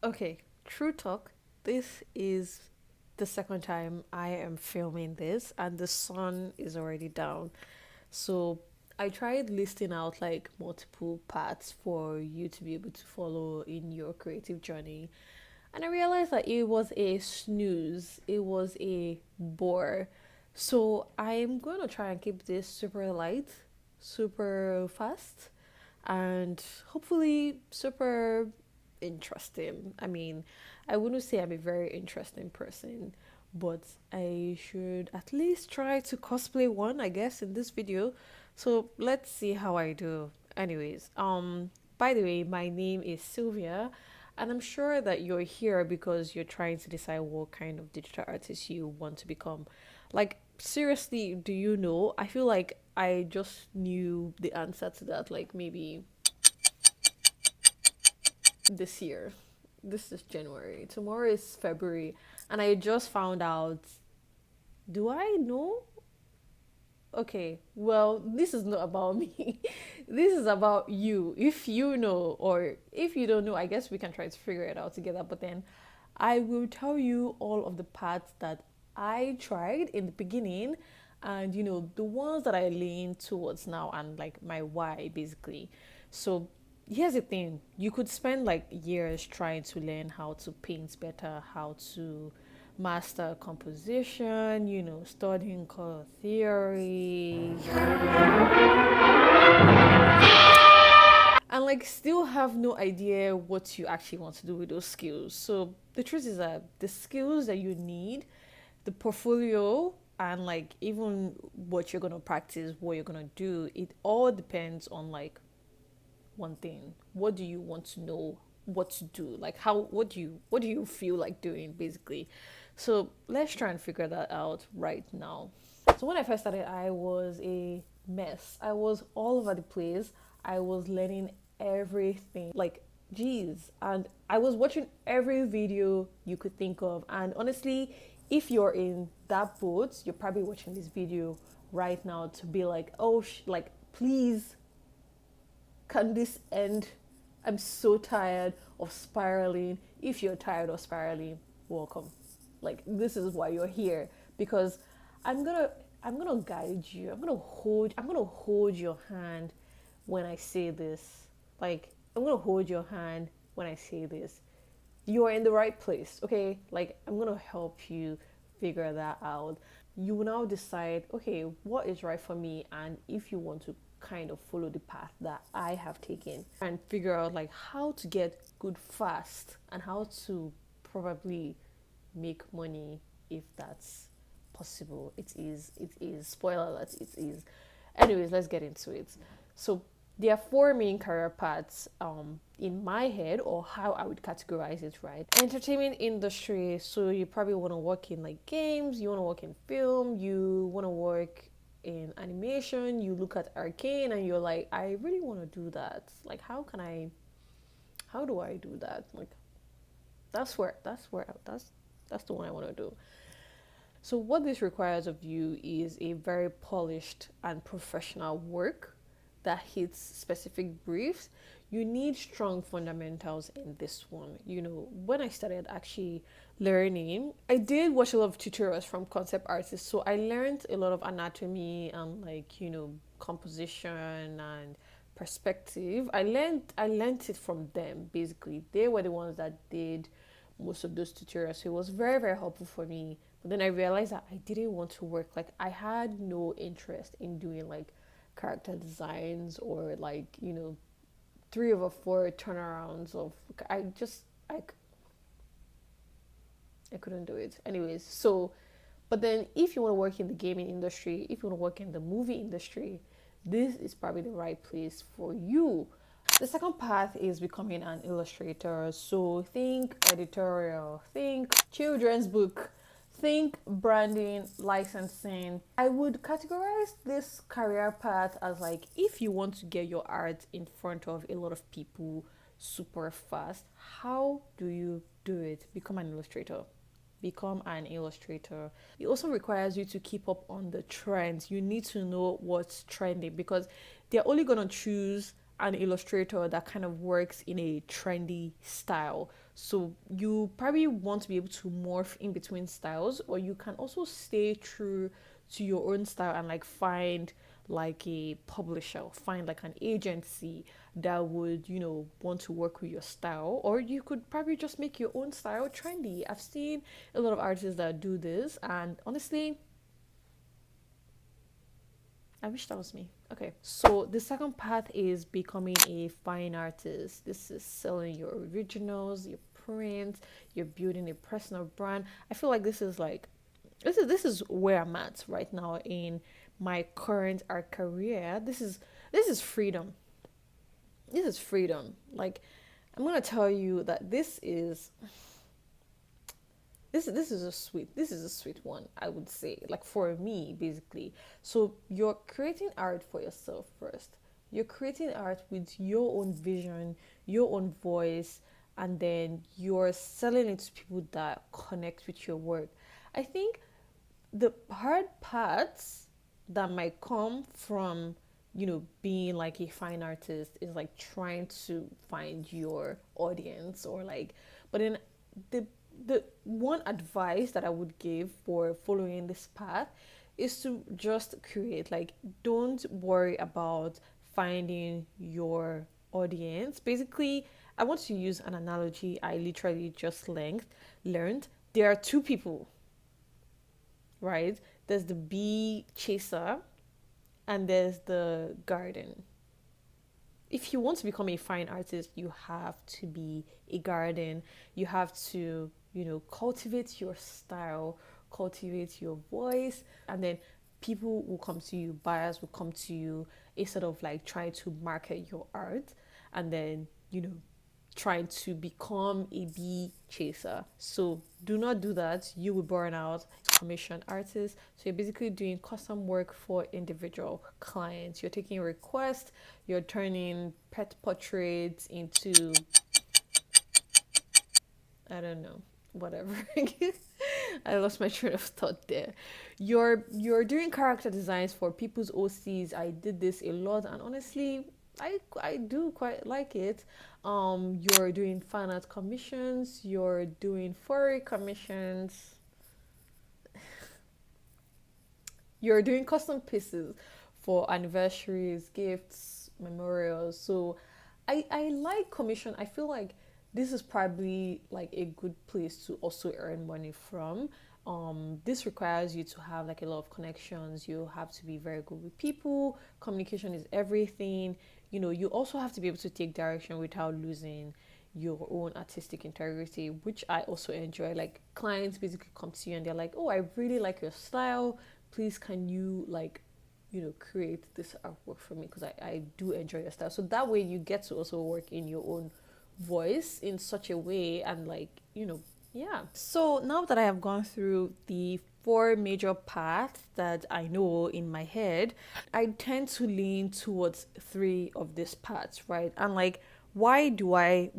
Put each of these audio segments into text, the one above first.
Okay, true talk. This is the second time I am filming this, and the sun is already down. So I tried listing out like multiple paths for you to be able to follow in your creative journey. And I realized that it was a snooze, it was a bore. So I'm going to try and keep this super light, super fast, and hopefully super interesting. I mean, I wouldn't say I'm a very interesting person, but I should at least try to cosplay one, I guess, in this video. So let's see how I do. Anyways, by the way, my name is Sylvia, and I'm sure that you're here because you're trying to decide what kind of digital artist you want to become. Like, seriously, do you know? I feel like I just knew the answer to that, like maybe this year. This is January. Tomorrow is February. And I just found out. Do I know? Okay, well, this is not about me. This is about you. If you know, or if you don't know, I guess we can try to figure it out together. But then I will tell you all of the parts that I tried in the beginning and, the ones that I lean towards now and like my why basically. So here's the thing, you could spend like years trying to learn how to paint better, how to master composition, studying color theory, and like still have no idea what you actually want to do with those skills. So the truth is that the skills that you need, the portfolio, and like even what you're gonna practice, what you're gonna do, it all depends on like one thing. What do you want to know what to do? Like how what do you feel like doing basically? So let's try and figure that out right now. So when I first started, I was a mess. I was all over the place. I was learning everything. Like, geez. And I was watching every video you could think of. And honestly, if you're in that boat, you're probably watching this video right now to be like, oh, like, please, can this end? I'm so tired of spiraling. If you're tired of spiraling, welcome. Like this is why you're here because I'm gonna I'm gonna guide you. I'm gonna hold your hand when I say this. Like I'm gonna hold your hand when I say this. You are in the right place, okay? Like I'm gonna help you figure that out. You will now decide, okay, what is right for me, and if you want to kind of follow the path that I have taken and figure out like how to get good fast and how to probably make money if that's possible. It is spoiler alert, it is. Anyways, let's get into it. So there are four main career paths in my head, or how I would categorize it, right? Entertainment industry. So you probably want to work in like games, you want to work in film, you want to work in animation. You look at Arcane and you're like, I really want to do that. Like, how do I do that? Like, that's the one I want to do. So what this requires of you is a very polished and professional work that hits specific briefs. You need strong fundamentals in this one. When I started actually learning, I did watch a lot of tutorials from concept artists. So I learned a lot of anatomy and like, composition and perspective. I learned it from them basically. They were the ones that did most of those tutorials. So it was very, very helpful for me. But then I realized that I didn't want to work. Like I had no interest in doing like character designs or like, 3 over 4 turnarounds of I I couldn't do it. Anyways, so but then if you want to work in the gaming industry, if you want to work in the movie industry, this is probably the right place for you. The second path is becoming an illustrator. So think editorial, think children's book, think branding, licensing. I would categorize this career path as like if you want to get your art in front of a lot of people super fast, how do you do it? Become an illustrator. Become an illustrator. It also requires you to keep up on the trends. You need to know what's trending because they're only going to choose an illustrator that kind of works in a trendy style. So you probably want to be able to morph in between styles, or you can also stay true to your own style and like find like a publisher, find like an agency that would, want to work with your style. Or you could probably just make your own style trendy. I've seen a lot of artists that do this, and honestly, I wish that was me. Okay, so the second path is becoming a fine artist. This is selling your originals, your prints, you're building a personal brand. I feel like this is where I'm at right now in my current art career. This is freedom. This is freedom. Like, I'm gonna tell you that this is a sweet one, I would say, like for me basically. So you're creating art for yourself first. You're creating art with your own vision, your own voice, and then you're selling it to people that connect with your work. I think the hard parts that might come from being like a fine artist is like trying to find your audience, or like, but then the the one advice that I would give for following this path is to just create. Like, don't worry about finding your audience. Basically, I want to use an analogy I literally just learned. There are two people, right? There's the bee chaser and there's the garden. If you want to become a fine artist, you have to be a garden. You have to, cultivate your style, cultivate your voice, and then people will come to you, buyers will come to you, instead of like trying to market your art and then, trying to become a bee chaser. So do not do that. You will burn out. Commission artists. So you're basically doing custom work for individual clients. You're taking requests, you're turning pet portraits into, I don't know, whatever. I lost my train of thought there. You're doing character designs for people's OCs. I did this a lot, and honestly, I do quite like it. You're doing fan art commissions. You're doing furry commissions. You're doing custom pieces for anniversaries, gifts, memorials. So I like commission. I feel like this is probably like a good place to also earn money from. This requires you to have like a lot of connections. You have to be very good with people. Communication is everything. You also have to be able to take direction without losing your own artistic integrity, which I also enjoy. Like, clients basically come to you and they're like, "Oh, I really like your style. Please, can you like, create this artwork for me, because I do enjoy your style." So that way you get to also work in your own voice in such a way, and like, yeah. So now that I have gone through the four major paths that I know in my head, I tend to lean towards three of these paths, right? And like, why do I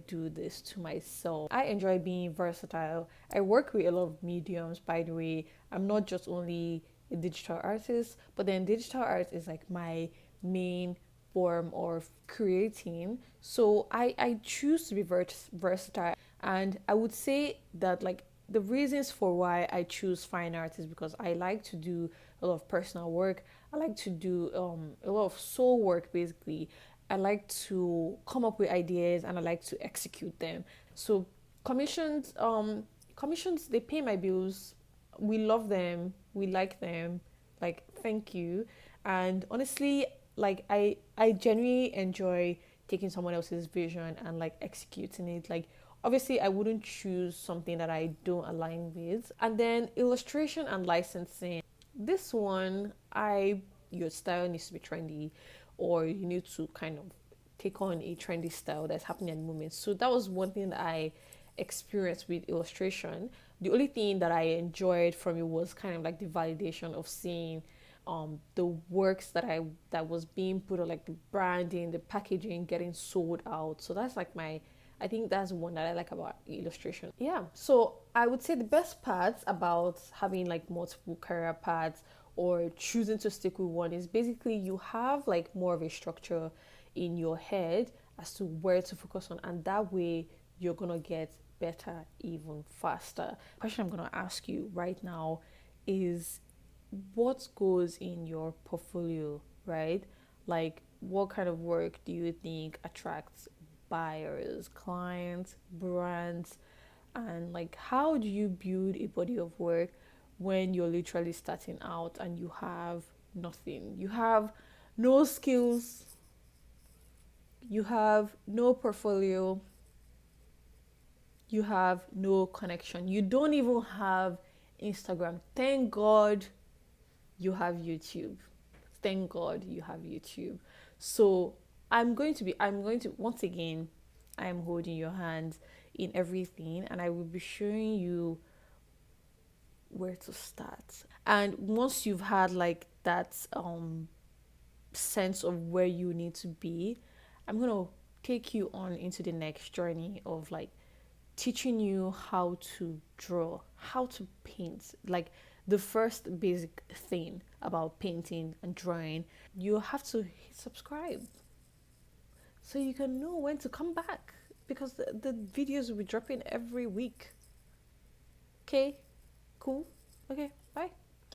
do this to myself? I enjoy being versatile. I work with a lot of mediums, by the way. I'm not just only a digital artist, but then digital art is like my main form of creating. So I choose to be versatile. And I would say that like the reasons for why I choose fine art is because I like to do a lot of personal work. I like to do a lot of soul work basically. I like to come up with ideas and I like to execute them. So commissions, they pay my bills. We love them. We like them. Like, thank you. And honestly, like I genuinely enjoy taking someone else's vision and like executing it. Like, obviously I wouldn't choose something that I don't align with. And then illustration and licensing. This one, I your style needs to be trendy, or you need to kind of take on a trendy style that's happening at the moment. So that was one thing that I experienced with illustration. The only thing that I enjoyed from it was kind of like the validation of seeing the works that was being put on, like the branding, the packaging getting sold out. So that's like I think that's one that I like about illustration. Yeah. So I would say the best parts about having like multiple career paths or choosing to stick with one is basically you have like more of a structure in your head as to where to focus on, and that way you're gonna get better even faster. Question I'm gonna ask you right now is, what goes in your portfolio, right? Like, what kind of work do you think attracts buyers, clients, brands, and like, how do you build a body of work when you're literally starting out and you have nothing? You have no skills, you have no portfolio, you have no connection, you don't even have Instagram. Thank God you have YouTube. Thank God you have YouTube. So I'm going to, once again, I am holding your hand in everything, and I will be showing you where to start. And once you've had like that sense of where you need to be, I'm going to take you on into the next journey of like teaching you how to draw, how to paint, like the first basic thing about painting and drawing. You have to hit subscribe so you can know when to come back, because the videos will be dropping every week. Okay, cool. Okay, bye.